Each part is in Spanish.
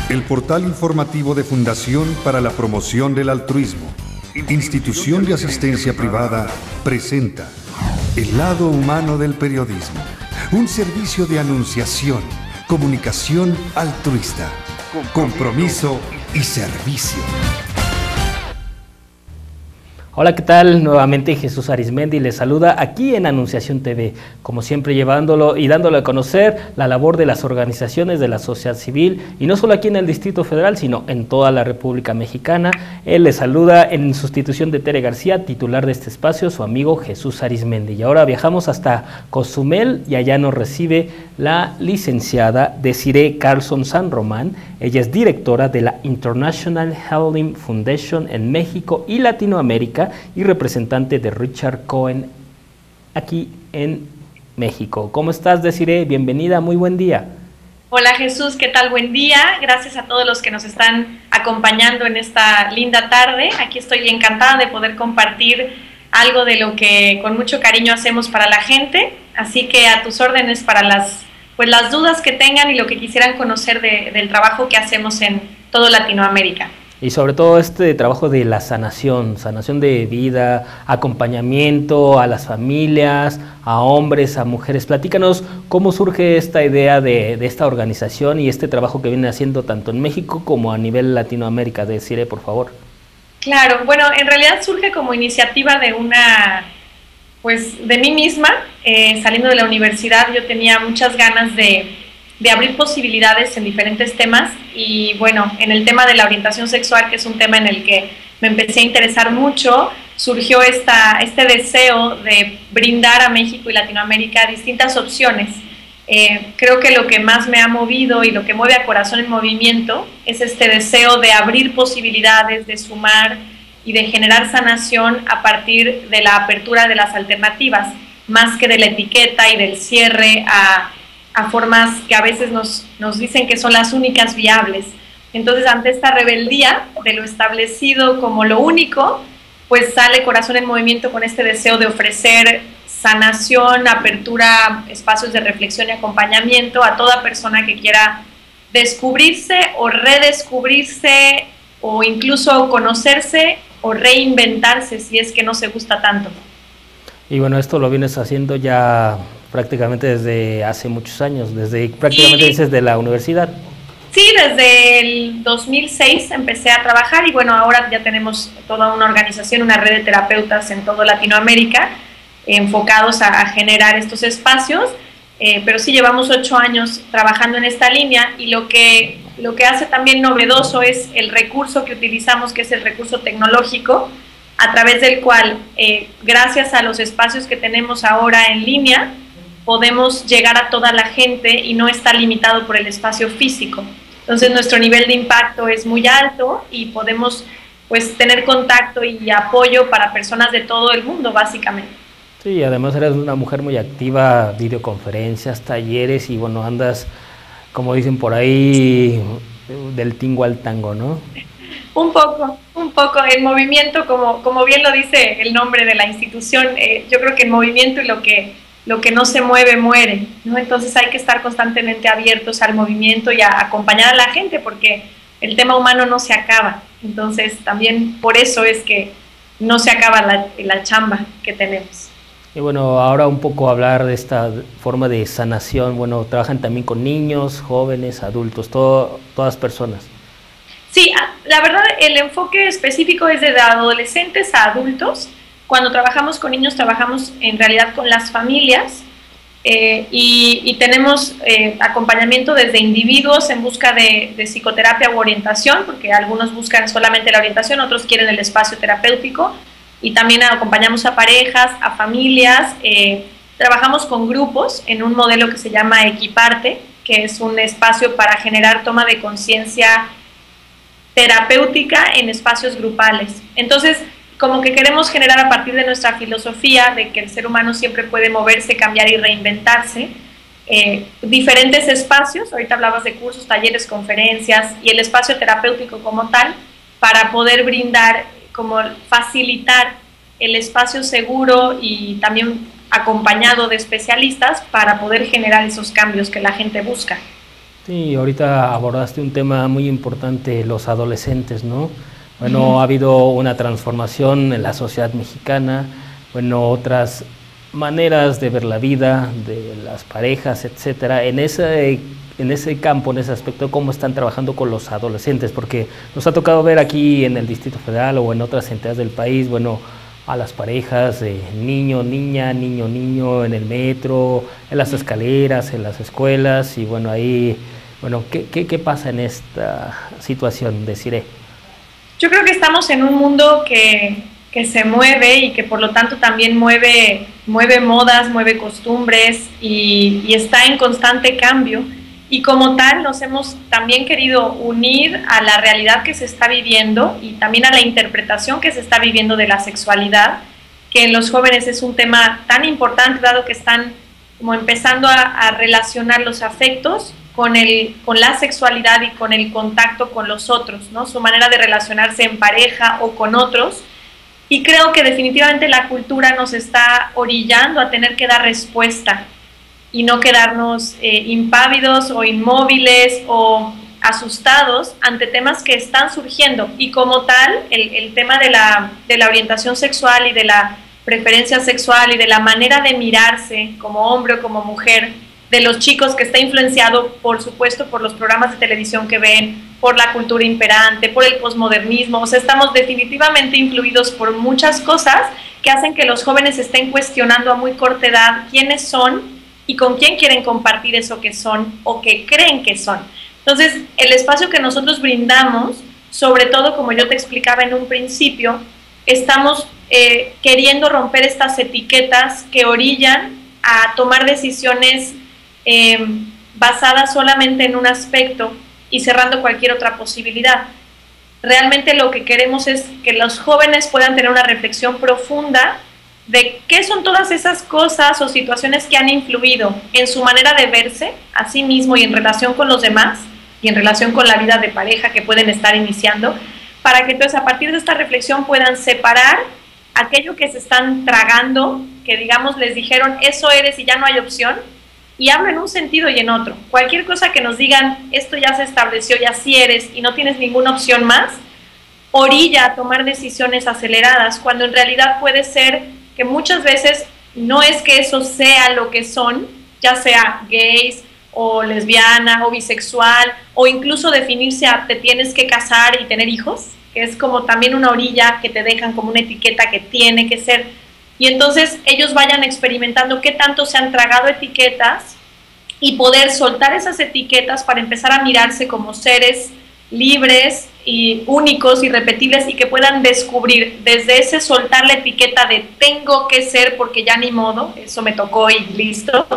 El portal informativo de Fundación para la Promoción del Altruismo, institución de asistencia privada, presenta El lado humano del periodismo, un servicio de anunciación, comunicación altruista, compromiso y servicio. Hola, ¿qué tal? Nuevamente Jesús Arizmendi les saluda aquí en Anunciación TV, como siempre llevándolo y dándole a conocer la labor de las organizaciones de la sociedad civil, y no solo aquí en el Distrito Federal, sino en toda la República Mexicana. Él les saluda en sustitución de Tere García, titular de este espacio, su amigo Jesús Arizmendi. Y ahora viajamos hasta Cozumel y allá nos recibe la licenciada Desiree Carlson San Román. Ella es directora de la International Healing Foundation en México y Latinoamérica y representante de Richard Cohen aquí en México. ¿Cómo estás, Desiree? Bienvenida, muy buen día. Hola Jesús, ¿qué tal? Buen día. Gracias a todos los que nos están acompañando en esta linda tarde. Aquí estoy encantada de poder compartir algo de lo que con mucho cariño hacemos para la gente. Así que a tus órdenes para las dudas que tengan y lo que quisieran conocer del trabajo que hacemos en todo Latinoamérica. Y sobre todo este trabajo de la sanación de vida, acompañamiento a las familias, a hombres, a mujeres. Platícanos cómo surge esta idea de esta organización y este trabajo que viene haciendo tanto en México como a nivel Latinoamérica. Desiree, por favor. Claro, bueno, en realidad surge como iniciativa de de mí misma. Saliendo de la universidad yo tenía muchas ganas de abrir posibilidades en diferentes temas, y bueno, en el tema de la orientación sexual, que es un tema en el que me empecé a interesar mucho, surgió este deseo de brindar a México y Latinoamérica distintas opciones. Creo que lo que más me ha movido y lo que mueve a Corazón en Movimiento es este deseo de abrir posibilidades, de sumar y de generar sanación a partir de la apertura de las alternativas, más que de la etiqueta y del cierre a formas que a veces nos dicen que son las únicas viables. Entonces, ante esta rebeldía de lo establecido como lo único, pues sale Corazón en Movimiento con este deseo de ofrecer sanación, apertura, espacios de reflexión y acompañamiento a toda persona que quiera descubrirse o redescubrirse, o incluso conocerse o reinventarse si es que no se gusta tanto. Y bueno, esto lo vienes haciendo ya prácticamente desde hace muchos años, prácticamente dices de la universidad. Sí, desde el 2006 empecé a trabajar, y bueno, ahora ya tenemos toda una organización, una red de terapeutas en toda Latinoamérica, enfocados a generar estos espacios, pero sí llevamos 8 años trabajando en esta línea, y lo que hace también novedoso es el recurso que utilizamos, que es el recurso tecnológico, a través del cual, gracias a los espacios que tenemos ahora en línea, podemos llegar a toda la gente y no está limitado por el espacio físico. Entonces nuestro nivel de impacto es muy alto y podemos tener contacto y apoyo para personas de todo el mundo, básicamente. Sí, además eres una mujer muy activa, videoconferencias, talleres, y bueno, andas, como dicen por ahí, del tingo al tango, ¿no? Un poco, en movimiento, como bien lo dice el nombre de la institución. Yo creo que en movimiento, y lo que no se mueve, muere, ¿no? Entonces hay que estar constantemente abiertos al movimiento y a acompañar a la gente, porque el tema humano no se acaba. Entonces también por eso es que no se acaba la chamba que tenemos. Y bueno, ahora un poco hablar de esta forma de sanación. Bueno, trabajan también con niños, jóvenes, adultos, todas personas. Sí, la verdad el enfoque específico es de adolescentes a adultos. Cuando trabajamos con niños, trabajamos en realidad con las familias, y tenemos acompañamiento desde individuos en busca de psicoterapia u orientación, porque algunos buscan solamente la orientación, otros quieren el espacio terapéutico, y también acompañamos a parejas, a familias. Trabajamos con grupos en un modelo que se llama Equiparte, que es un espacio para generar toma de conciencia terapéutica en espacios grupales. Entonces, como que queremos generar, a partir de nuestra filosofía de que el ser humano siempre puede moverse, cambiar y reinventarse, diferentes espacios. Ahorita hablabas de cursos, talleres, conferencias, y el espacio terapéutico como tal, para poder brindar, como facilitar el espacio seguro y también acompañado de especialistas para poder generar esos cambios que la gente busca. Sí, ahorita abordaste un tema muy importante, los adolescentes, ¿no? Bueno, ha habido una transformación en la sociedad mexicana, bueno, otras maneras de ver la vida, de las parejas, etcétera. En ese campo, en ese aspecto, ¿cómo están trabajando con los adolescentes? Porque nos ha tocado ver aquí en el Distrito Federal o en otras entidades del país, bueno, a las parejas de niño, niña, niño, niño, en el metro, en las escaleras, en las escuelas, y bueno, ahí, bueno, ¿qué pasa en esta situación, Desiree? Yo creo que estamos en un mundo que se mueve y que por lo tanto también mueve modas, mueve costumbres y está en constante cambio. Y como tal nos hemos también querido unir a la realidad que se está viviendo y también a la interpretación que se está viviendo de la sexualidad, que en los jóvenes es un tema tan importante dado que están como empezando a relacionar los afectos con la sexualidad y con el contacto con los otros, ¿no? Su manera de relacionarse en pareja o con otros. Y creo que definitivamente la cultura nos está orillando a tener que dar respuesta y no quedarnos impávidos o inmóviles o asustados ante temas que están surgiendo. Y como tal, el tema de la orientación sexual y de la preferencia sexual y de la manera de mirarse como hombre o como mujer de los chicos, que está influenciado, por supuesto, por los programas de televisión que ven, por la cultura imperante, por el posmodernismo. O sea, estamos definitivamente influidos por muchas cosas que hacen que los jóvenes estén cuestionando a muy corta edad quiénes son y con quién quieren compartir eso que son o que creen que son. Entonces, el espacio que nosotros brindamos, sobre todo, como yo te explicaba en un principio, estamos queriendo romper estas etiquetas que orillan a tomar decisiones basadas solamente en un aspecto y cerrando cualquier otra posibilidad. Realmente lo que queremos es que los jóvenes puedan tener una reflexión profunda de qué son todas esas cosas o situaciones que han influido en su manera de verse a sí mismo y en relación con los demás y en relación con la vida de pareja que pueden estar iniciando, para que entonces a partir de esta reflexión puedan separar aquello que se están tragando, que digamos les dijeron eso eres y ya no hay opción, y hablo en un sentido y en otro. Cualquier cosa que nos digan, esto ya se estableció y así eres y no tienes ninguna opción más, orilla a tomar decisiones aceleradas, cuando en realidad puede ser que muchas veces no es que eso sea lo que son, ya sea gays o lesbiana o bisexual, o incluso definirse a te tienes que casar y tener hijos, que es como también una orilla que te dejan como una etiqueta que tiene que ser. Y entonces ellos vayan experimentando qué tanto se han tragado etiquetas y poder soltar esas etiquetas para empezar a mirarse como seres libres y únicos, irrepetibles, y que puedan descubrir desde ese soltar la etiqueta de tengo que ser porque ya ni modo, eso me tocó y listo,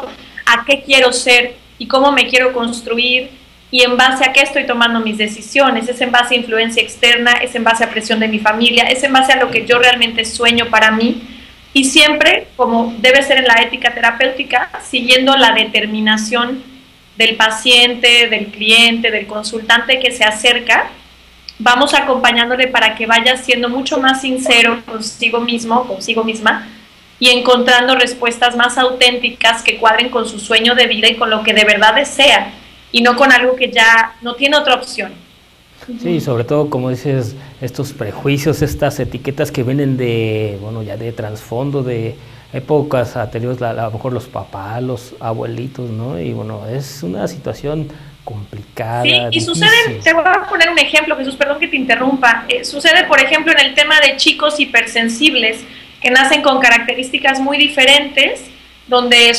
a qué quiero ser y cómo me quiero construir y en base a qué estoy tomando mis decisiones. Es en base a influencia externa, es en base a presión de mi familia, es en base a lo que yo realmente sueño para mí. Y siempre, como debe ser en la ética terapéutica, siguiendo la determinación del paciente, del cliente, del consultante que se acerca, vamos acompañándole para que vaya siendo mucho más sincero consigo mismo, consigo misma, y encontrando respuestas más auténticas que cuadren con su sueño de vida y con lo que de verdad desea, y no con algo que ya no tiene otra opción. Sí, sobre todo, como dices, estos prejuicios, estas etiquetas que vienen de, bueno, ya de trasfondo, de épocas anteriores, a lo mejor los papás, los abuelitos, ¿no? Y bueno, es una situación complicada. Sí, y sucede, te voy a poner un ejemplo, Jesús, perdón que te interrumpa, sucede, por ejemplo, en el tema de chicos hipersensibles, que nacen con características muy diferentes, donde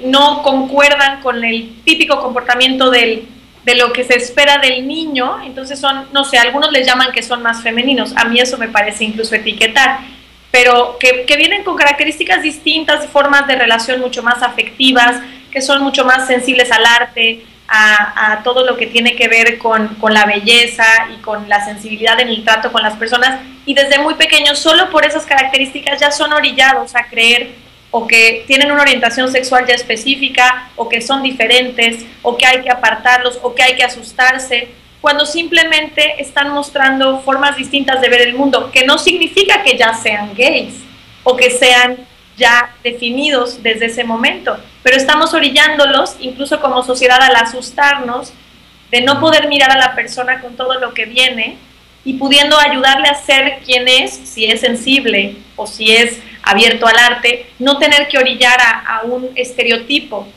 no concuerdan con el típico comportamiento de lo que se espera del niño, entonces son, no sé, algunos les llaman que son más femeninos, a mí eso me parece incluso etiquetar, pero que vienen con características distintas, formas de relación mucho más afectivas, que son mucho más sensibles al arte, a todo lo que tiene que ver con la belleza y con la sensibilidad en el trato con las personas, y desde muy pequeños, solo por esas características ya son orillados a creer o que tienen una orientación sexual ya específica, o que son diferentes, o que hay que apartarlos, o que hay que asustarse, cuando simplemente están mostrando formas distintas de ver el mundo, que no significa que ya sean gays, o que sean ya definidos desde ese momento, pero estamos orillándolos, incluso como sociedad, al asustarnos de no poder mirar a la persona con todo lo que viene y pudiendo ayudarle a ser quien es, si es sensible o si es abierto al arte, no tener que orillar a un estereotipo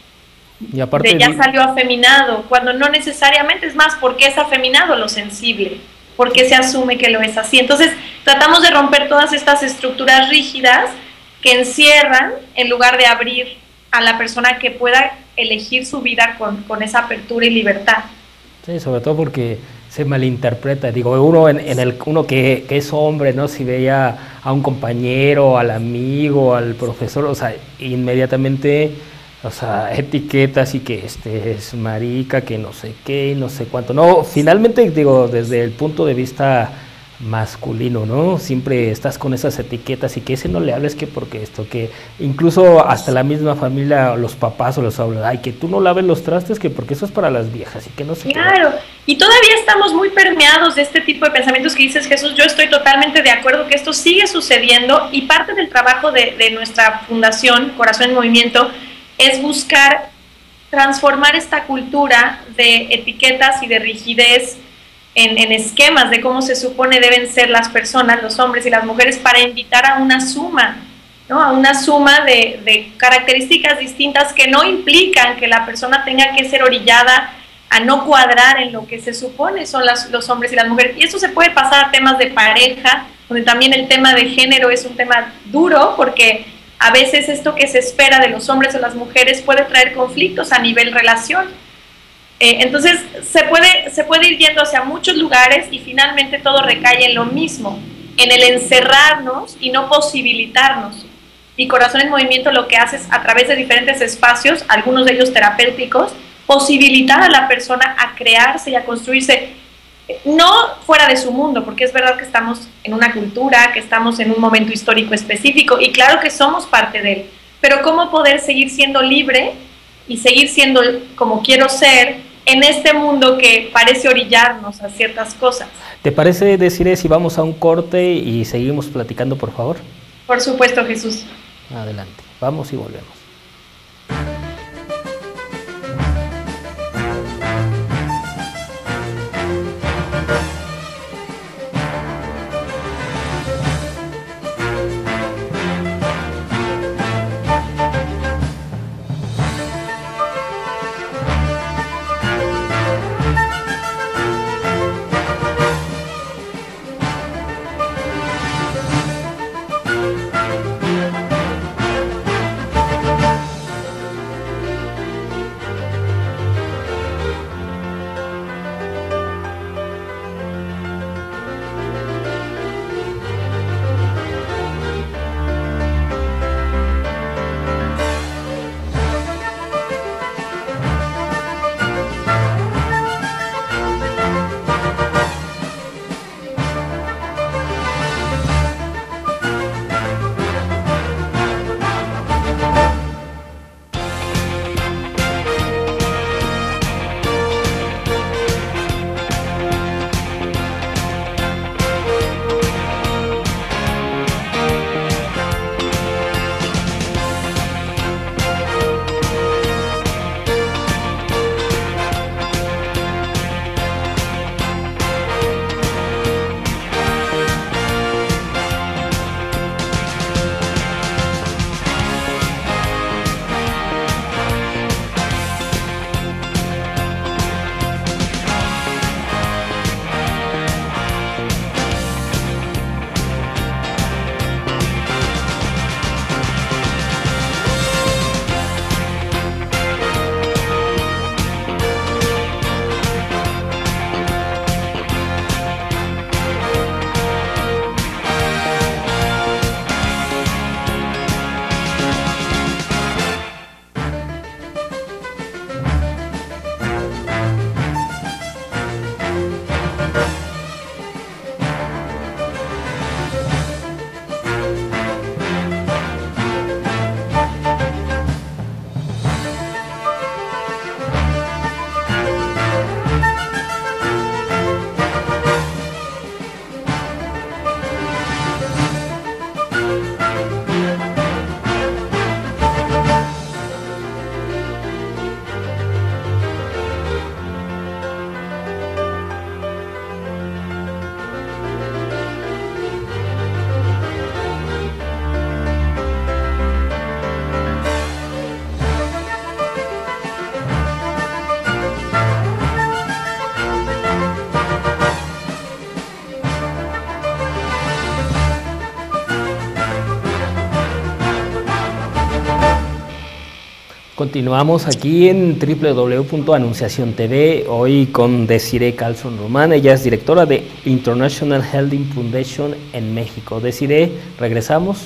y aparte de ya salió afeminado, cuando no necesariamente, es más, porque es afeminado lo sensible, porque se asume que lo es así. Entonces tratamos de romper todas estas estructuras rígidas que encierran en lugar de abrir a la persona que pueda elegir su vida con esa apertura y libertad. Sí, sobre todo porque se malinterpreta. Digo, uno que es hombre, ¿no? Si veía a un compañero, al amigo, al profesor, o sea, inmediatamente, o sea, etiquetas y que es marica, que no sé qué, no sé cuánto. No, finalmente, digo, desde el punto de vista masculino, ¿no? Siempre estás con esas etiquetas y que ese no le hables que porque esto, que incluso hasta la misma familia, los papás o los abuelos, ay, que tú no laves los trastes, que porque eso es para las viejas y que no sé. Claro, y todavía estamos muy permeados de este tipo de pensamientos que dices, Jesús. Yo estoy totalmente de acuerdo que esto sigue sucediendo y parte del trabajo de nuestra fundación Corazón en Movimiento es buscar transformar esta cultura de etiquetas y de rigidez en esquemas de cómo se supone deben ser las personas, los hombres y las mujeres, para invitar a una suma, ¿no? A una suma de características distintas que no implican que la persona tenga que ser orillada a no cuadrar en lo que se supone son los hombres y las mujeres. Y eso se puede pasar a temas de pareja, donde también el tema de género es un tema duro, porque a veces esto que se espera de los hombres o las mujeres puede traer conflictos a nivel relación. Entonces se puede ir yendo hacia muchos lugares y finalmente todo recae en lo mismo, en el encerrarnos y no posibilitarnos. Y Corazón en Movimiento lo que hace es, a través de diferentes espacios, algunos de ellos terapéuticos, posibilitar a la persona a crearse y a construirse, no fuera de su mundo, porque es verdad que estamos en una cultura, que estamos en un momento histórico específico, y claro que somos parte de él, pero cómo poder seguir siendo libre y seguir siendo como quiero ser en este mundo que parece orillarnos a ciertas cosas. ¿Te parece, Desiree, si vamos a un corte y seguimos platicando, por favor? Por supuesto, Jesús. Adelante, vamos y volvemos. Continuamos aquí en www.anunciación TV, hoy con Desiree Carlson Román. Ella es directora de International Health Foundation en México. Desiree, regresamos.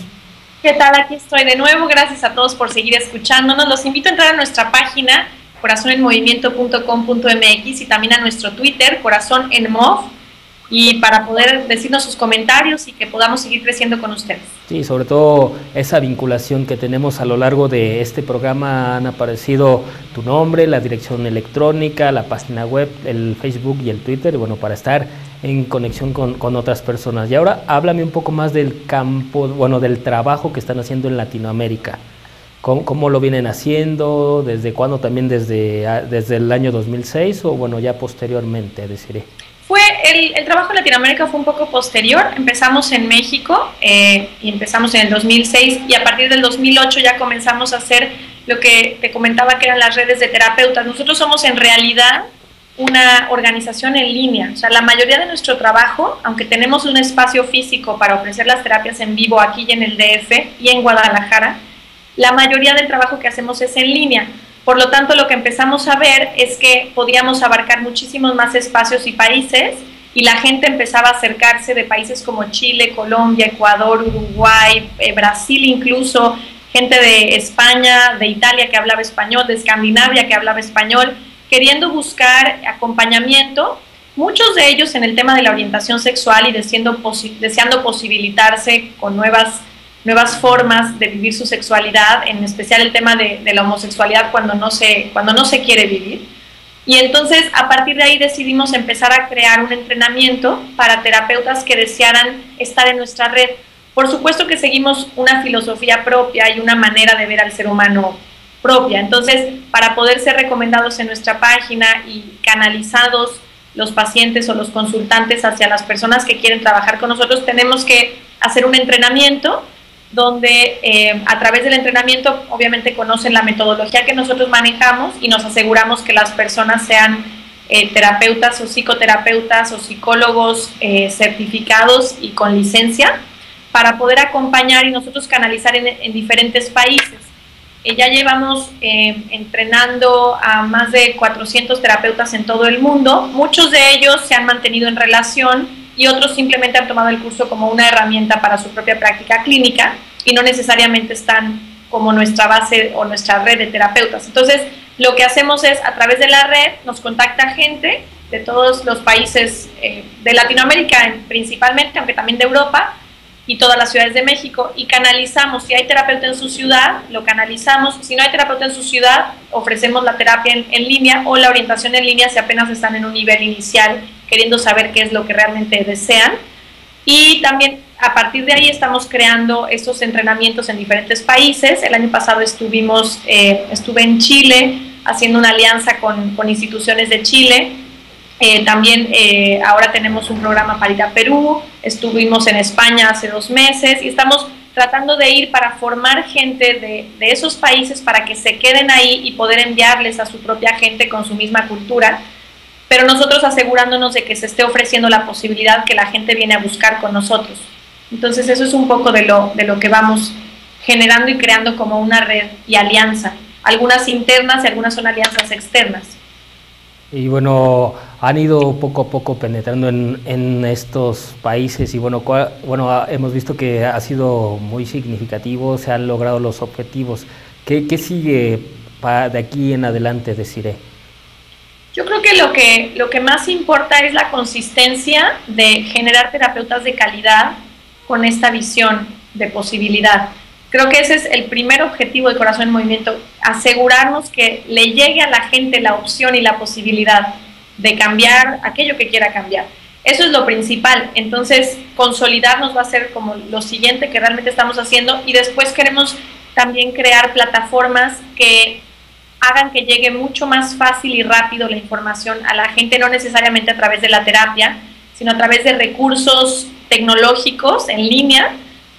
¿Qué tal? Aquí estoy de nuevo. Gracias a todos por seguir escuchándonos. Los invito a entrar a nuestra página corazonenmovimiento.com.mx y también a nuestro Twitter, Corazón en Mov, y para poder decirnos sus comentarios y que podamos seguir creciendo con ustedes. Sí, sobre todo esa vinculación que tenemos a lo largo de este programa. Han aparecido tu nombre, la dirección electrónica, la página web, el Facebook y el Twitter, bueno, para estar en conexión con otras personas. Y ahora háblame un poco más del campo, bueno, del trabajo que están haciendo en Latinoamérica. ¿Cómo lo vienen haciendo? ¿Desde cuándo? ¿También desde el año 2006 o bueno, ya posteriormente, deciré? El trabajo en Latinoamérica fue un poco posterior. Empezamos en México y empezamos en el 2006 y a partir del 2008 ya comenzamos a hacer lo que te comentaba que eran las redes de terapeutas. Nosotros somos en realidad una organización en línea. O sea, la mayoría de nuestro trabajo, aunque tenemos un espacio físico para ofrecer las terapias en vivo aquí y en el DF y en Guadalajara, la mayoría del trabajo que hacemos es en línea. Por lo tanto, lo que empezamos a ver es que podíamos abarcar muchísimos más espacios y países y la gente empezaba a acercarse de países como Chile, Colombia, Ecuador, Uruguay, Brasil incluso, gente de España, de Italia que hablaba español, de Escandinavia que hablaba español, queriendo buscar acompañamiento, muchos de ellos en el tema de la orientación sexual y deseando posibilitarse con nuevas formas de vivir su sexualidad, en especial el tema de la homosexualidad cuando no se quiere vivir. Y entonces a partir de ahí decidimos empezar a crear un entrenamiento para terapeutas que desearan estar en nuestra red. Por supuesto que seguimos una filosofía propia y una manera de ver al ser humano propia. Entonces, para poder ser recomendados en nuestra página y canalizados los pacientes o los consultantes hacia las personas que quieren trabajar con nosotros, tenemos que hacer un entrenamiento donde a través del entrenamiento obviamente conocen la metodología que nosotros manejamos y nos aseguramos que las personas sean terapeutas o psicoterapeutas o psicólogos certificados y con licencia para poder acompañar y nosotros canalizar en diferentes países. Ya llevamos entrenando a más de 400 terapeutas en todo el mundo. Muchos de ellos se han mantenido en relación y otros simplemente han tomado el curso como una herramienta para su propia práctica clínica y no necesariamente están como nuestra base o nuestra red de terapeutas. Entonces, lo que hacemos es, a través de la red, nos contacta gente de todos los países de Latinoamérica principalmente, aunque también de Europa, y todas las ciudades de México, y canalizamos. Si hay terapeuta en su ciudad, lo canalizamos. Si no hay terapeuta en su ciudad, ofrecemos la terapia en línea o la orientación en línea si apenas están en un nivel inicial, queriendo saber qué es lo que realmente desean. Y también a partir de ahí estamos creando estos entrenamientos en diferentes países. El año pasado estuve en Chile haciendo una alianza con instituciones de Chile. También ahora tenemos un programa para ir a Perú, estuvimos en España hace 2 meses y estamos tratando de ir para formar gente de esos países para que se queden ahí y poder enviarles a su propia gente con su misma cultura, pero nosotros asegurándonos de que se esté ofreciendo la posibilidad que la gente viene a buscar con nosotros. Entonces eso es un poco de lo que vamos generando y creando como una red y alianza, algunas internas y algunas son alianzas externas. Y bueno, han ido poco a poco penetrando en estos países y bueno, hemos visto que ha sido muy significativo, se han logrado los objetivos. ¿Qué sigue de aquí en adelante, Desiree? Yo creo que lo que más importa es la consistencia de generar terapeutas de calidad con esta visión de posibilidad. Creo que ese es el primer objetivo de Corazón en Movimiento, asegurarnos que le llegue a la gente la opción y la posibilidad de cambiar aquello que quiera cambiar. Eso es lo principal. Entonces, consolidarnos va a ser como lo siguiente que realmente estamos haciendo y después queremos también crear plataformas que hagan que llegue mucho más fácil y rápido la información a la gente, no necesariamente a través de la terapia, sino a través de recursos tecnológicos en línea,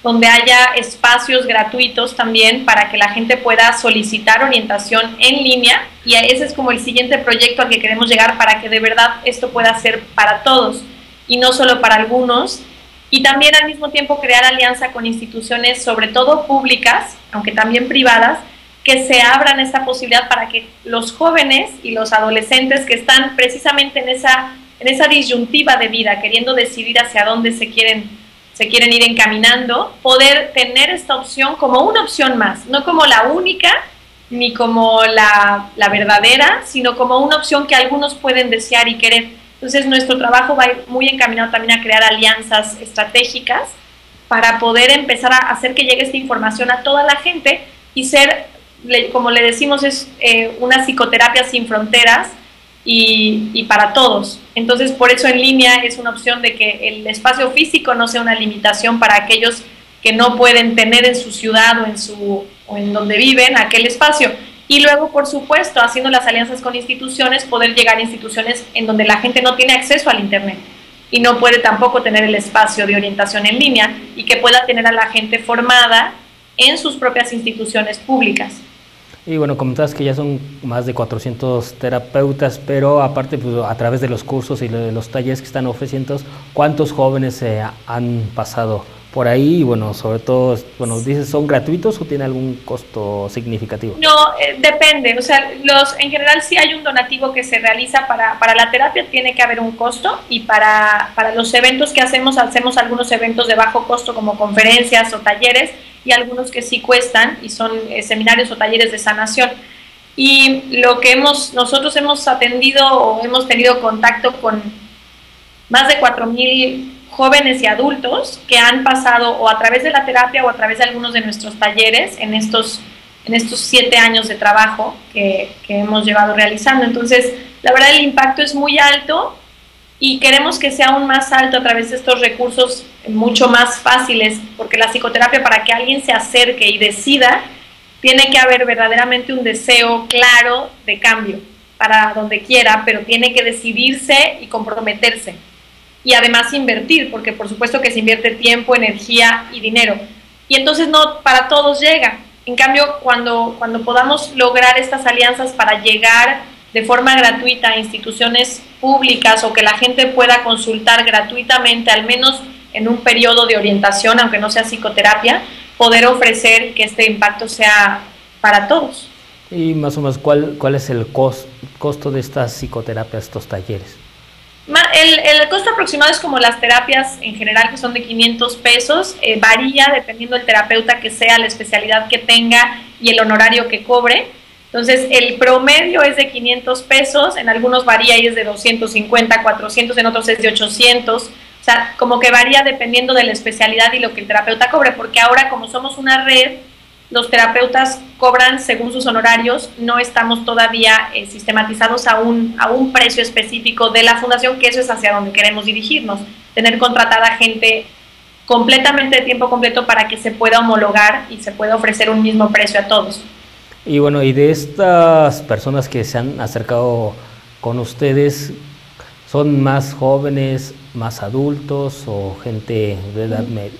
donde haya espacios gratuitos también para que la gente pueda solicitar orientación en línea y ese es como el siguiente proyecto al que queremos llegar para que de verdad esto pueda ser para todos y no solo para algunos y también al mismo tiempo crear alianza con instituciones sobre todo públicas, aunque también privadas, que se abran esta posibilidad para que los jóvenes y los adolescentes que están precisamente en esa disyuntiva de vida, queriendo decidir hacia dónde se quieren ir encaminando, poder tener esta opción como una opción más, no como la única, ni como la verdadera, sino como una opción que algunos pueden desear y querer. Entonces nuestro trabajo va a ir muy encaminado también a crear alianzas estratégicas para poder empezar a hacer que llegue esta información a toda la gente y ser, como le decimos, es una psicoterapia sin fronteras y para todos. Entonces, por eso en línea es una opción de que el espacio físico no sea una limitación para aquellos que no pueden tener en su ciudad o en donde viven aquel espacio. Y luego, por supuesto, haciendo las alianzas con instituciones, poder llegar a instituciones en donde la gente no tiene acceso al Internet y no puede tampoco tener el espacio de orientación en línea y que pueda tener a la gente formada en sus propias instituciones públicas. Y bueno, comentabas que ya son más de 400 terapeutas, pero aparte, pues, a través de los cursos y de los talleres que están ofreciendo, ¿cuántos jóvenes se han pasado por ahí? Y bueno, sobre todo, bueno, dices, ¿son gratuitos o tiene algún costo significativo? No, depende. O sea, en general sí hay un donativo que se realiza para la terapia, tiene que haber un costo, y para los eventos que hacemos algunos eventos de bajo costo como conferencias o talleres, y algunos que sí cuestan y son seminarios o talleres de sanación. Y lo que nosotros hemos atendido o hemos tenido contacto con más de 4,000 jóvenes y adultos que han pasado o a través de la terapia o a través de algunos de nuestros talleres en estos 7 años de trabajo que hemos llevado realizando. Entonces, la verdad, el impacto es muy alto y queremos que sea aún más alto a través de estos recursos mucho más fáciles, porque la psicoterapia, para que alguien se acerque y decida, tiene que haber verdaderamente un deseo claro de cambio para donde quiera, pero tiene que decidirse y comprometerse. Y además invertir, porque por supuesto que se invierte tiempo, energía y dinero. Y entonces no para todos llega. En cambio, cuando podamos lograr estas alianzas para llegar de forma gratuita a instituciones públicas o que la gente pueda consultar gratuitamente, al menos en un periodo de orientación, aunque no sea psicoterapia, poder ofrecer que este impacto sea para todos. Y más o menos, ¿cuál es el costo de estas psicoterapias, estos talleres? El costo aproximado es como las terapias en general, que son de 500 pesos, varía dependiendo del terapeuta que sea, la especialidad que tenga y el honorario que cobre. Entonces, el promedio es de 500 pesos, en algunos varía y es de 250, 400, en otros es de 800. O sea, como que varía dependiendo de la especialidad y lo que el terapeuta cobre, porque ahora, como somos una red, los terapeutas cobran según sus honorarios, no estamos todavía sistematizados a un precio específico de la fundación, que eso es hacia donde queremos dirigirnos, tener contratada gente completamente de tiempo completo para que se pueda homologar y se pueda ofrecer un mismo precio a todos. Y bueno, y de estas personas que se han acercado con ustedes, ¿son más jóvenes, más adultos o gente de edad media?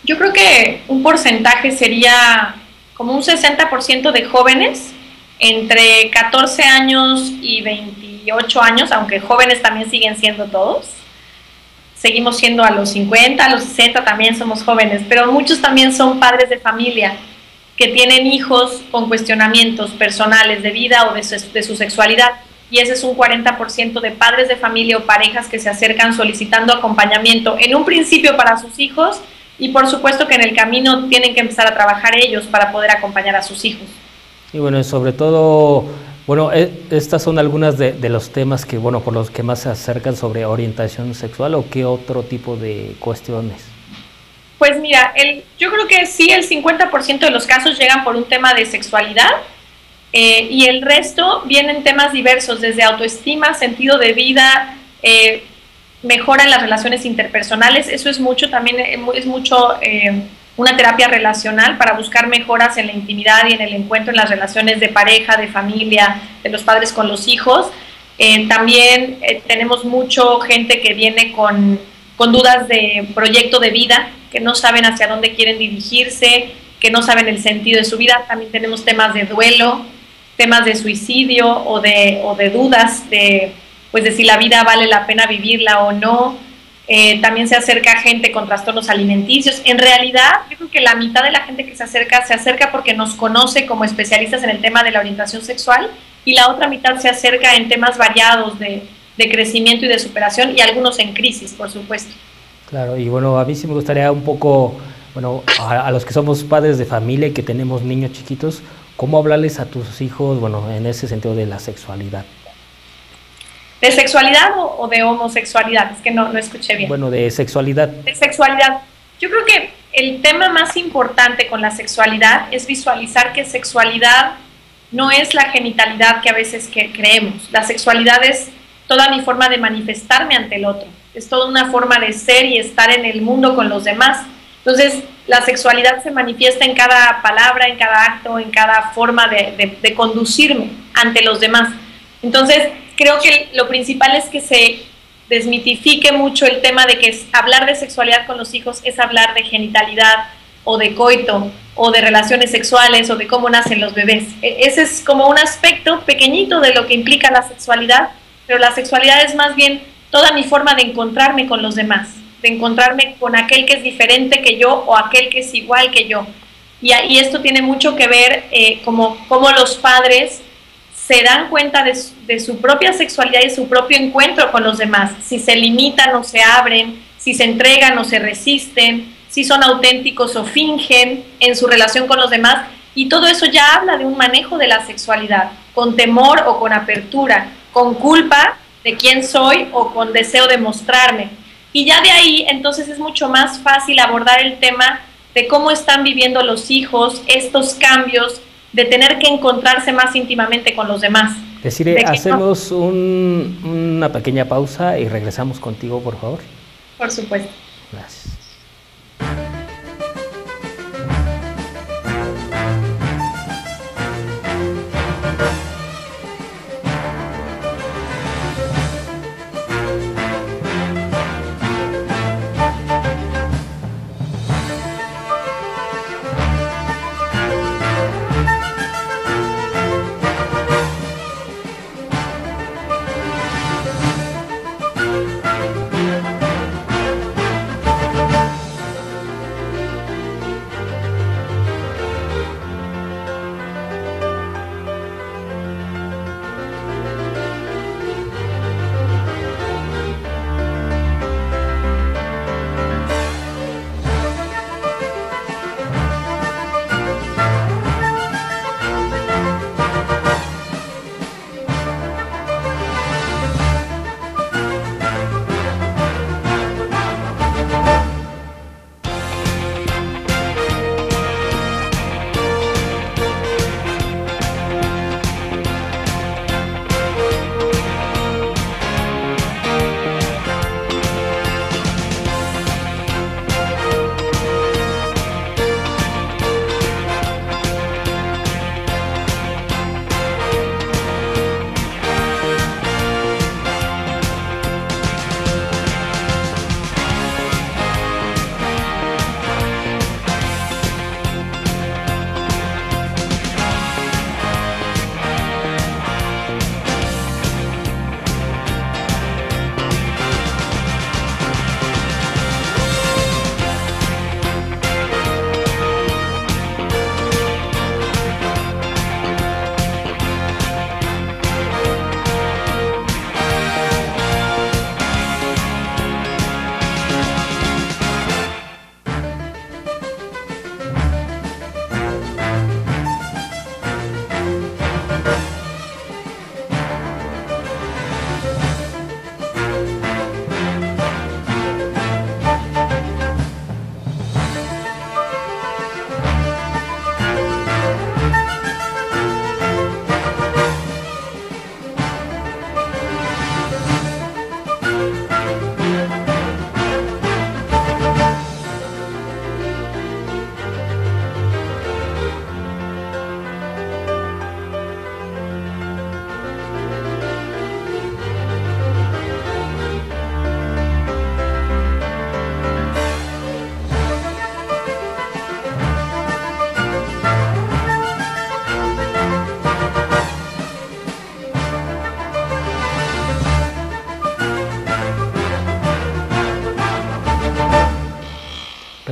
Yo creo que un porcentaje sería como un 60% de jóvenes entre 14 años y 28 años, aunque jóvenes también siguen siendo todos. Seguimos siendo a los 50, a los 60 también somos jóvenes, pero muchos también son padres de familia que tienen hijos con cuestionamientos personales de vida o de su sexualidad. Y ese es un 40% de padres de familia o parejas que se acercan solicitando acompañamiento, en un principio para sus hijos, y por supuesto que en el camino tienen que empezar a trabajar ellos para poder acompañar a sus hijos. Y bueno, sobre todo, bueno, estas son algunas de los temas que, bueno, por los que más se acercan sobre orientación sexual, ¿o qué otro tipo de cuestiones? Pues mira, yo creo que sí, el 50% de los casos llegan por un tema de sexualidad, y el resto vienen temas diversos, desde autoestima, sentido de vida, mejora en las relaciones interpersonales. Eso es mucho, también es mucho una terapia relacional para buscar mejoras en la intimidad y en el encuentro en las relaciones de pareja, de familia, de los padres con los hijos. También tenemos mucho gente que viene con dudas de proyecto de vida, que no saben hacia dónde quieren dirigirse, que no saben el sentido de su vida. También tenemos temas de duelo, temas de suicidio o de dudas de si la vida vale la pena vivirla o no. también se acerca gente con trastornos alimenticios. En realidad, yo creo que la mitad de la gente que se acerca porque nos conoce como especialistas en el tema de la orientación sexual, y la otra mitad se acerca en temas variados de crecimiento y de superación, y algunos en crisis, por supuesto. Claro, y bueno, a mí sí me gustaría un poco, bueno, a los que somos padres de familia y que tenemos niños chiquitos, ¿cómo hablarles a tus hijos, bueno, en ese sentido de la sexualidad? ¿De sexualidad o de homosexualidad? Es que no escuché bien. Bueno, de sexualidad. De sexualidad. Yo creo que el tema más importante con la sexualidad es visualizar que sexualidad no es la genitalidad que a veces creemos. La sexualidad es toda mi forma de manifestarme ante el otro. Es toda una forma de ser y estar en el mundo con los demás. Entonces, la sexualidad se manifiesta en cada palabra, en cada acto, en cada forma de conducirme ante los demás. Entonces, creo que lo principal es que se desmitifique mucho el tema de que hablar de sexualidad con los hijos es hablar de genitalidad o de coito o de relaciones sexuales o de cómo nacen los bebés. Ese es como un aspecto pequeñito de lo que implica la sexualidad, pero la sexualidad es más bien toda mi forma de encontrarme con los demás, de encontrarme con aquel que es diferente que yo o aquel que es igual que yo. Y esto tiene mucho que ver como los padres se dan cuenta de su propia sexualidad y su propio encuentro con los demás, si se limitan o se abren, si se entregan o se resisten, si son auténticos o fingen en su relación con los demás, y todo eso ya habla de un manejo de la sexualidad, con temor o con apertura, con culpa de quién soy o con deseo de mostrarme. Y ya de ahí, entonces, es mucho más fácil abordar el tema de cómo están viviendo los hijos estos cambios, de tener que encontrarse más íntimamente con los demás. Desiree, hacemos una pequeña pausa y regresamos contigo, por favor. Por supuesto. Gracias.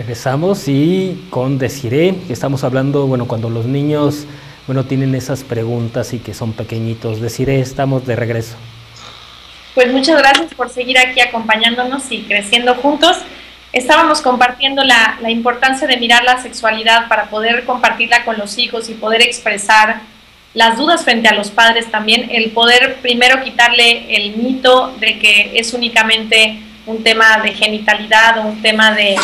Regresamos y con Desiree, que estamos hablando, bueno, cuando los niños, bueno, tienen esas preguntas y que son pequeñitos. Desiree, estamos de regreso. Pues muchas gracias por seguir aquí acompañándonos y creciendo juntos. Estábamos compartiendo la importancia de mirar la sexualidad para poder compartirla con los hijos y poder expresar las dudas frente a los padres también, el poder primero quitarle el mito de que es únicamente un tema de genitalidad o un tema de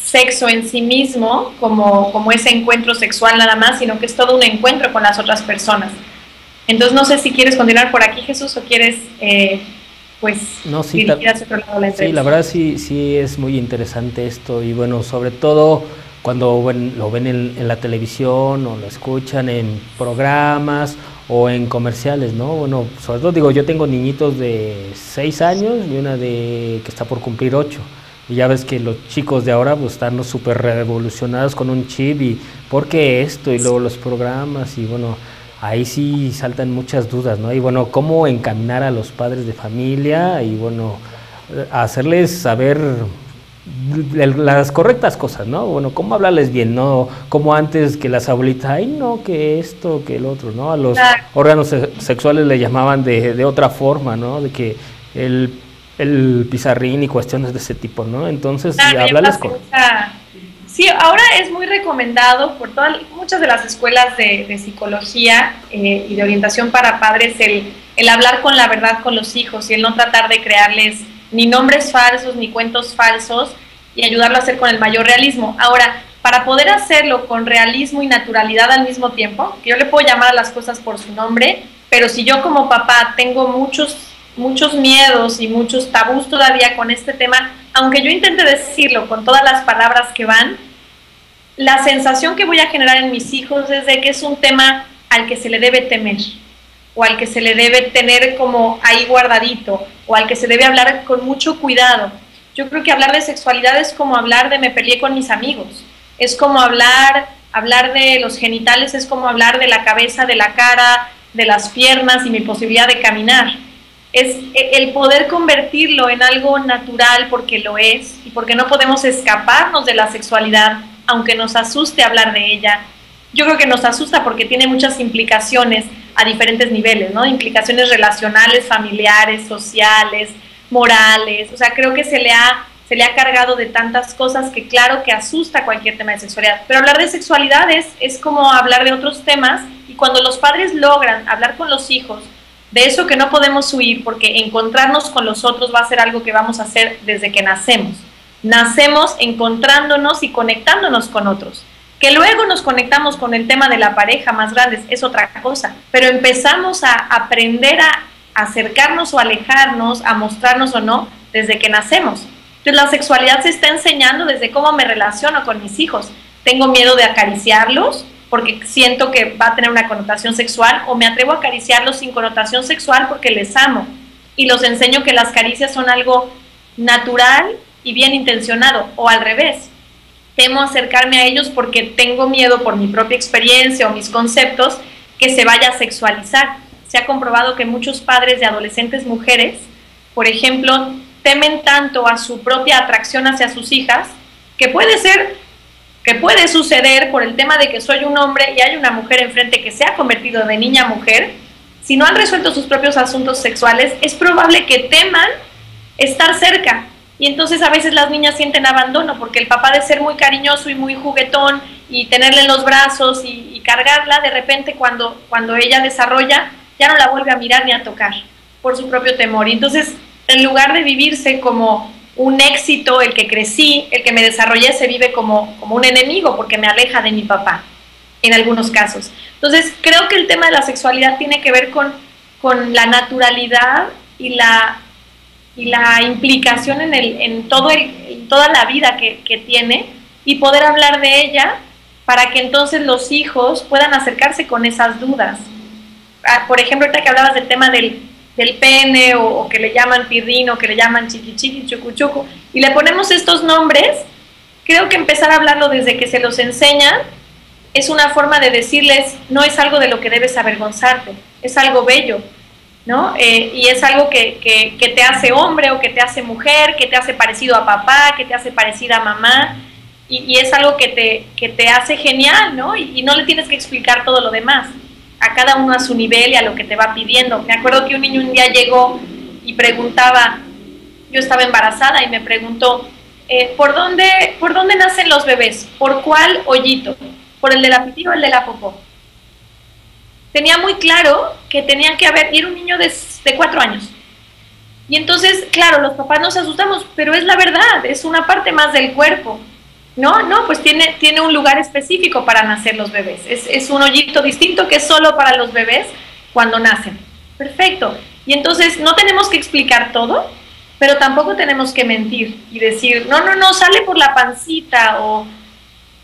sexo en sí mismo, como ese encuentro sexual nada más, sino que es todo un encuentro con las otras personas. Entonces no sé si quieres continuar por aquí, Jesús, o quieres dirigir hacia otro lado la entrevista. Sí, la verdad sí es muy interesante esto, y bueno, sobre todo cuando lo ven en la televisión o lo escuchan en programas o en comerciales, ¿no? Bueno, sobre todo digo, yo tengo niñitos de 6 años y una que está por cumplir 8. Y ya ves que los chicos de ahora pues están súper revolucionados con un chip y ¿por qué esto? Y luego los programas y bueno, ahí sí saltan muchas dudas, ¿no? Y bueno, cómo encaminar a los padres de familia y bueno, hacerles saber las correctas cosas, ¿no? Bueno, cómo hablarles bien, ¿no? Como antes que las abuelitas, ay, no, que esto, que el otro, ¿no? A los órganos sexuales le llamaban de otra forma, ¿no? De que el pizarrín y cuestiones de ese tipo, ¿no? Entonces, hablarles con... Sí, ahora es muy recomendado por muchas de las escuelas de psicología y de orientación para padres el hablar con la verdad con los hijos y el no tratar de crearles ni nombres falsos ni cuentos falsos y ayudarlo a hacer con el mayor realismo. Ahora, para poder hacerlo con realismo y naturalidad al mismo tiempo, que yo le puedo llamar a las cosas por su nombre, pero si yo como papá tengo muchos miedos y muchos tabús todavía con este tema, aunque yo intente decirlo con todas las palabras que van, la sensación que voy a generar en mis hijos es de que es un tema al que se le debe temer, o al que se le debe tener como ahí guardadito, o al que se debe hablar con mucho cuidado. Yo creo que hablar de sexualidad es como hablar de me peleé con mis amigos, es como hablar de los genitales, es como hablar de la cabeza, de la cara, de las piernas y mi posibilidad de caminar. Es el poder convertirlo en algo natural porque lo es y porque no podemos escaparnos de la sexualidad, aunque nos asuste hablar de ella. Yo creo que nos asusta porque tiene muchas implicaciones a diferentes niveles, ¿no? Implicaciones relacionales, familiares, sociales, morales. O sea, creo que se le ha cargado de tantas cosas que claro que asusta cualquier tema de sexualidad. Pero hablar de sexualidad es como hablar de otros temas, y cuando los padres logran hablar con los hijos de eso que no podemos huir, porque encontrarnos con los otros va a ser algo que vamos a hacer desde que nacemos. Nacemos encontrándonos y conectándonos con otros. Que luego nos conectamos con el tema de la pareja más grande es otra cosa, pero empezamos a aprender a acercarnos o alejarnos, a mostrarnos o no, desde que nacemos. Entonces la sexualidad se está enseñando desde cómo me relaciono con mis hijos. Tengo miedo de acariciarlos porque siento que va a tener una connotación sexual, o me atrevo a acariciarlos sin connotación sexual porque les amo y los enseño que las caricias son algo natural y bien intencionado, o al revés, temo acercarme a ellos porque tengo miedo por mi propia experiencia o mis conceptos que se vaya a sexualizar. Se ha comprobado que muchos padres de adolescentes mujeres, por ejemplo, temen tanto a su propia atracción hacia sus hijas, que puede suceder por el tema de que soy un hombre y hay una mujer enfrente que se ha convertido de niña a mujer. Si no han resuelto sus propios asuntos sexuales, es probable que teman estar cerca. Y entonces a veces las niñas sienten abandono porque el papá, de ser muy cariñoso y muy juguetón y tenerla en los brazos y cargarla, de repente cuando ella desarrolla, ya no la vuelve a mirar ni a tocar por su propio temor. Y entonces, en lugar de vivirse como un éxito, el que crecí, el que me desarrollé, se vive como un enemigo porque me aleja de mi papá, en algunos casos. Entonces, creo que el tema de la sexualidad tiene que ver con la naturalidad y la implicación en toda la vida que tiene, y poder hablar de ella para que entonces los hijos puedan acercarse con esas dudas. Por ejemplo, ahorita que hablabas del tema del pene, o que le llaman pirrín, o que le llaman chiqui chiqui, chucu chucu, y le ponemos estos nombres, creo que empezar a hablarlo desde que se los enseñan es una forma de decirles, no es algo de lo que debes avergonzarte, es algo bello. ¿no? Y es algo que te hace hombre o que te hace mujer, que te hace parecido a papá, que te hace parecida a mamá, y es algo que te hace genial, ¿no? Y no le tienes que explicar todo lo demás, a cada uno a su nivel y a lo que te va pidiendo. Me acuerdo que un niño un día llegó y preguntaba, yo estaba embarazada y me preguntó, ¿por dónde nacen los bebés? ¿Por cuál hoyito? ¿Por el de la pipí o el de la popó? Tenía muy claro que tenía que haber, y era un niño de 4 años. Y entonces, claro, los papás nos asustamos, pero es la verdad, es una parte más del cuerpo. No, pues tiene un lugar específico para nacer los bebés. Es un hoyito distinto que es solo para los bebés cuando nacen. Perfecto. Y entonces no tenemos que explicar todo, pero tampoco tenemos que mentir y decir, no, sale por la pancita o...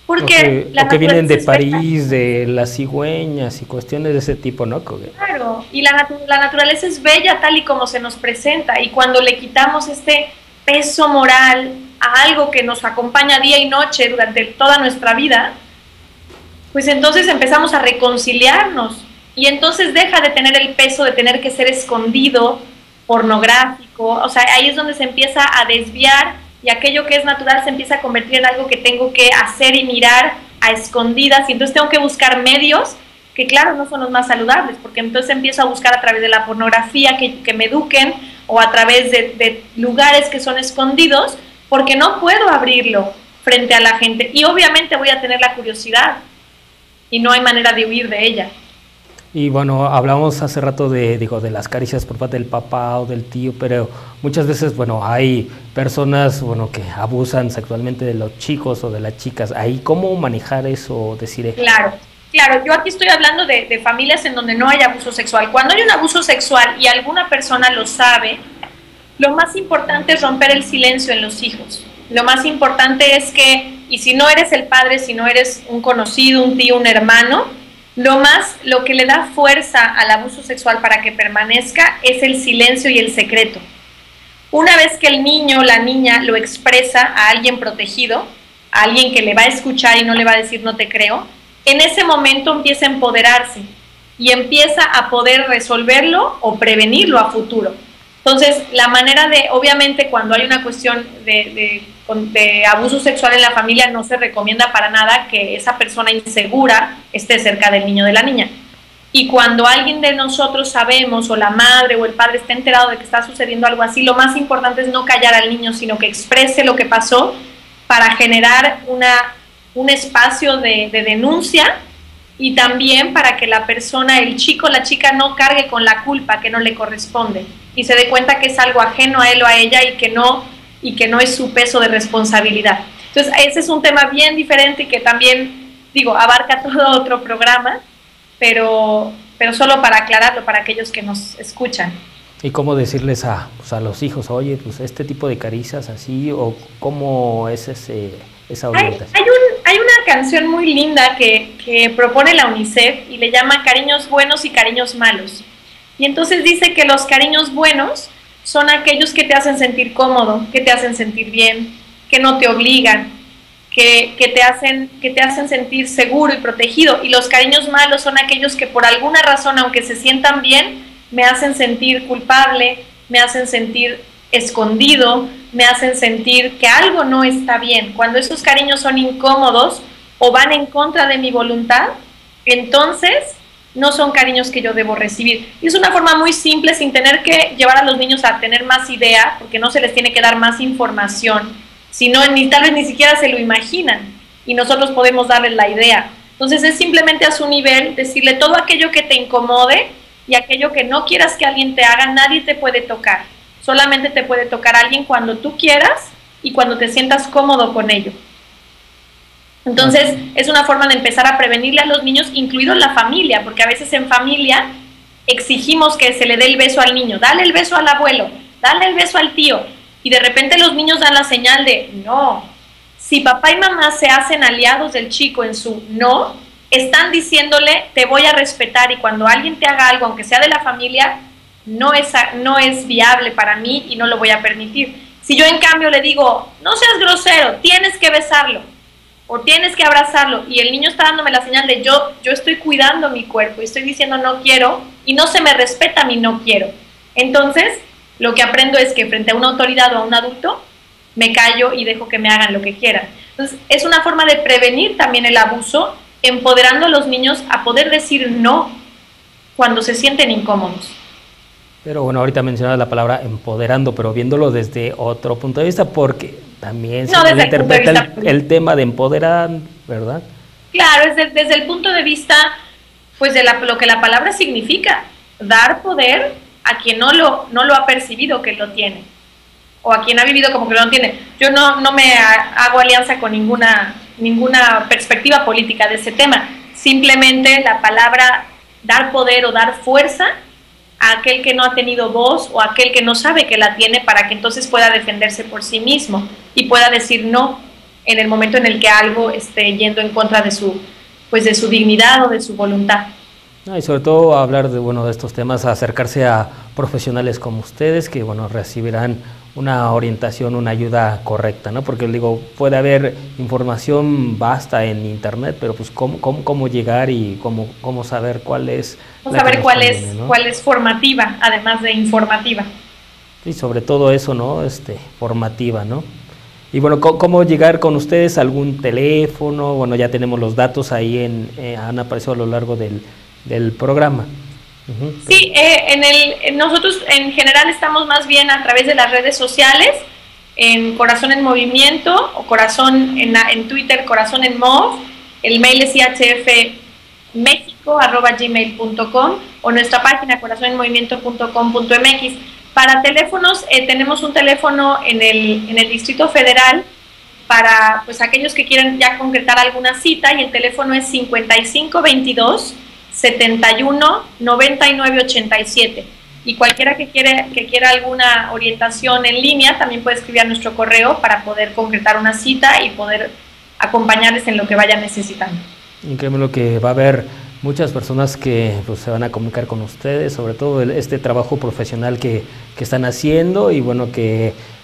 Porque o que vienen de París, de las cigüeñas y cuestiones de ese tipo, ¿no? Claro, y la naturaleza es bella tal y como se nos presenta, y cuando le quitamos este peso moral a algo que nos acompaña día y noche durante toda nuestra vida, pues entonces empezamos a reconciliarnos, y entonces deja de tener el peso de tener que ser escondido, pornográfico, o sea, ahí es donde se empieza a desviar, y aquello que es natural se empieza a convertir en algo que tengo que hacer y mirar a escondidas, y entonces tengo que buscar medios que claro no son los más saludables, porque entonces empiezo a buscar a través de la pornografía que me eduquen, o a través de lugares que son escondidos, porque no puedo abrirlo frente a la gente, y obviamente voy a tener la curiosidad, y no hay manera de huir de ella. Y bueno, hablamos hace rato de las caricias por parte del papá o del tío, pero muchas veces, hay personas, que abusan sexualmente de los chicos o de las chicas. Ahí, ¿cómo manejar eso, Desiree? Claro, yo aquí estoy hablando de familias en donde no hay abuso sexual. Cuando hay un abuso sexual y alguna persona lo sabe, lo más importante es romper el silencio en los hijos. Lo más importante es que, y si no eres el padre, si no eres un conocido, un tío, un hermano, lo que le da fuerza al abuso sexual para que permanezca es el silencio y el secreto. Una vez que el niño o la niña lo expresa a alguien protegido, a alguien que le va a escuchar y no le va a decir no te creo, en ese momento empieza a empoderarse y empieza a poder resolverlo o prevenirlo a futuro. Entonces, la manera de, obviamente, cuando hay una cuestión de abuso sexual en la familia, no se recomienda para nada que esa persona insegura esté cerca del niño o de la niña. Y cuando alguien de nosotros sabemos, o la madre o el padre está enterado de que está sucediendo algo así, lo más importante es no callar al niño, sino que exprese lo que pasó para generar un espacio de denuncia, y también para que la persona, el chico o la chica, no cargue con la culpa que no le corresponde y se dé cuenta que es algo ajeno a él o a ella y que no es su peso de responsabilidad. Entonces, ese es un tema bien diferente y que también, abarca todo otro programa, pero solo para aclararlo para aquellos que nos escuchan. ¿Y cómo decirles a los hijos, oye, pues este tipo de caricias así, o cómo es esa orientación? Hay una canción muy linda que propone la UNICEF y le llama Cariños Buenos y Cariños Malos. Y entonces dice que los cariños buenos son aquellos que te hacen sentir cómodo, que te hacen sentir bien, que no te obligan, que te hacen sentir seguro y protegido. Y los cariños malos son aquellos que por alguna razón, aunque se sientan bien, me hacen sentir culpable, me hacen sentir escondido, me hacen sentir que algo no está bien. Cuando esos cariños son incómodos o van en contra de mi voluntad, entonces no son cariños que yo debo recibir. Y es una forma muy simple, sin tener que llevar a los niños a tener más idea, porque no se les tiene que dar más información, sino tal vez ni siquiera se lo imaginan, y nosotros podemos darles la idea. Entonces es simplemente a su nivel decirle todo aquello que te incomode y aquello que no quieras que alguien te haga, nadie te puede tocar. Solamente te puede tocar alguien cuando tú quieras y cuando te sientas cómodo con ello. Entonces, es una forma de empezar a prevenirle a los niños, incluido la familia, porque a veces en familia exigimos que se le dé el beso al niño, dale el beso al abuelo, dale el beso al tío, y de repente los niños dan la señal de no. Si papá y mamá se hacen aliados del chico en su no, están diciéndole te voy a respetar, y cuando alguien te haga algo, aunque sea de la familia, no es viable para mí y no lo voy a permitir. Si yo en cambio le digo, no seas grosero, tienes que besarlo o tienes que abrazarlo, y el niño está dándome la señal de yo estoy cuidando mi cuerpo y estoy diciendo no quiero, y no se me respeta mi no quiero. Entonces, lo que aprendo es que frente a una autoridad o a un adulto, me callo y dejo que me hagan lo que quieran. Entonces, es una forma de prevenir también el abuso, empoderando a los niños a poder decir no cuando se sienten incómodos. Pero bueno, ahorita mencionaba la palabra empoderando, pero viéndolo desde otro punto de vista, porque también se interpreta el tema de empoderar, ¿verdad? Claro, es desde el punto de vista, pues, de lo que la palabra significa, dar poder a quien no lo ha percibido que lo tiene, o a quien ha vivido como que no lo tiene. Yo no me hago alianza con ninguna perspectiva política de ese tema, simplemente la palabra dar poder o dar fuerza a aquel que no ha tenido voz o a aquel que no sabe que la tiene, para que entonces pueda defenderse por sí mismo y pueda decir no en el momento en el que algo esté yendo en contra de su dignidad o de su voluntad. Y sobre todo hablar de estos temas, acercarse a profesionales como ustedes que recibirán una orientación, una ayuda correcta, ¿no? Porque digo, puede haber información vasta en internet, pero pues cómo llegar y cómo saber cuál es cuál es formativa, además de informativa. Y sobre todo eso, ¿no? Formativa, ¿no? Y bueno, ¿cómo llegar con ustedes? ¿Algún teléfono? Bueno, ya tenemos los datos ahí han aparecido a lo largo del programa. Sí, nosotros en general estamos más bien a través de las redes sociales, en Corazón en Movimiento, o Corazón en Twitter, Corazón en Mov. El mail es ihfmexico@gmail.com, o nuestra página corazonenmovimiento.com.mx. Para teléfonos, tenemos un teléfono en el Distrito Federal para, pues, aquellos que quieren ya concretar alguna cita, y el teléfono es 5522 71 99 87, y cualquiera que quiera alguna orientación en línea también puede escribir a nuestro correo para poder concretar una cita y poder acompañarles en lo que vayan necesitando. Increíble, que va a haber muchas personas que pues, se van a comunicar con ustedes, sobre todo este trabajo profesional que están haciendo, y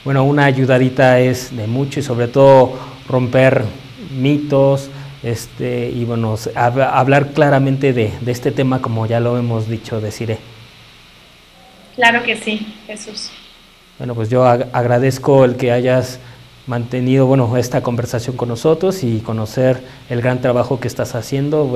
una ayudadita es de mucho, y sobre todo romper mitos, y hablar claramente de este tema, como ya lo hemos dicho, Desiree. Claro que sí, Jesús. Bueno, pues yo agradezco el que hayas mantenido esta conversación con nosotros y conocer el gran trabajo que estás haciendo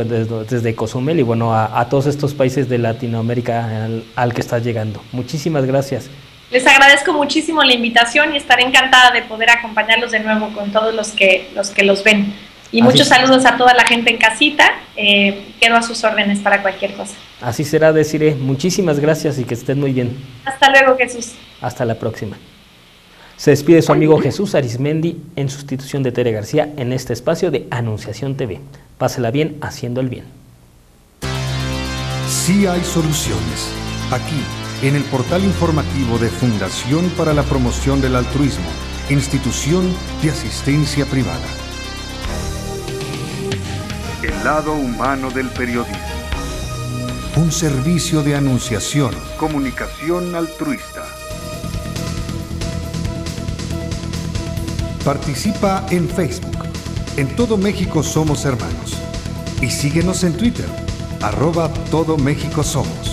desde Cozumel, y a todos estos países de Latinoamérica al que estás llegando. Muchísimas gracias. Les agradezco muchísimo la invitación y estaré encantada de poder acompañarlos de nuevo con todos los que los ven. Y muchos saludos a toda la gente en casita. Quedo a sus órdenes para cualquier cosa. Así será, Desiree. Muchísimas gracias y que estén muy bien. Hasta luego, Jesús. Hasta la próxima. Se despide su amigo Jesús Arizmendi en sustitución de Tere García en este espacio de Anunciación TV. Pásela bien haciendo el bien. Sí hay soluciones. Aquí, en el portal informativo de Fundación para la Promoción del Altruismo, Institución de Asistencia Privada. El lado humano del periodismo. Un servicio de anunciación, comunicación altruista. Participa en Facebook. En todo México somos hermanos. Y síguenos en Twitter, @Todo México Somos.